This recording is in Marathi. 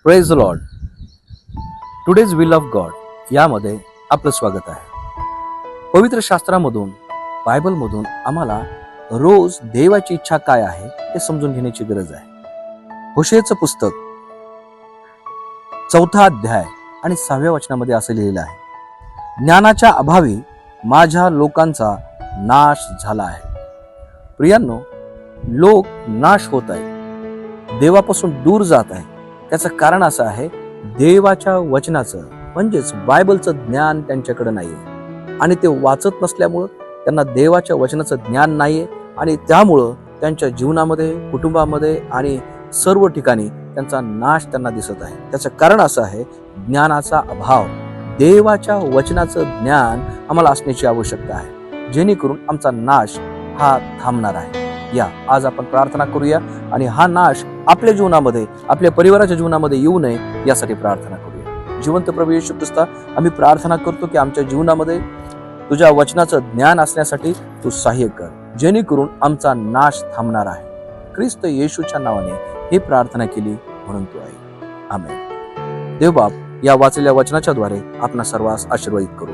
Praise the Lord. Today's will of God यामध्ये आपलं स्वागत आहे. पवित्र शास्त्रामधून, बायबलमधून आम्हाला रोज देवाची इच्छा काय आहे हे समजून घेण्याची गरज आहे. होशेयाचं पुस्तक 4 अध्याय आणि 6व्या वचनामध्ये असं लिहिलं आहे, ज्ञानाच्या अभावी माझ्या लोकांचा नाश झाला आहे. प्रियांनो, लोक नाश होत आहेत, देवापासून दूर जात आहे. त्याचं कारण असं आहे, देवाच्या वचनाचं म्हणजेच बायबलचं ज्ञान त्यांच्याकडे नाहीये आणि ते वाचत नसल्यामुळं त्यांना देवाच्या वचनाचं ज्ञान नाहीये आणि त्यामुळं त्यांच्या जीवनामध्ये, कुटुंबामध्ये आणि सर्व ठिकाणी त्यांचा नाश त्यांना दिसत आहे. त्याचं कारण असं आहे, ज्ञानाचा अभाव. देवाच्या वचनाचं ज्ञान आम्हाला असण्याची आवश्यकता आहे, जेणेकरून आमचा नाश हा थांबणार आहे. या आज आपण प्रार्थना करूया आणि हा नाश आपल्या जीवनामध्ये, आपल्या परिवाराच्या जीवनामध्ये येऊ नये यासाठी प्रार्थना करूया. जिवंत प्रभू येशू ख्रिस्ता, आम्ही प्रार्थना करतो की आमच्या जीवनामध्ये तुझ्या वचनाचं ज्ञान असण्यासाठी तू सहाय्य कर, जेणेकरून आमचा नाश थांबणार आहे. ख्रिस्त येशूच्या नावाने ही प्रार्थना केली म्हणून तू आहे. आमेन. देव बाप, या वाचलेल्या वचनाच्या द्वारे आपणा सर्वांस आशीर्वादित करू.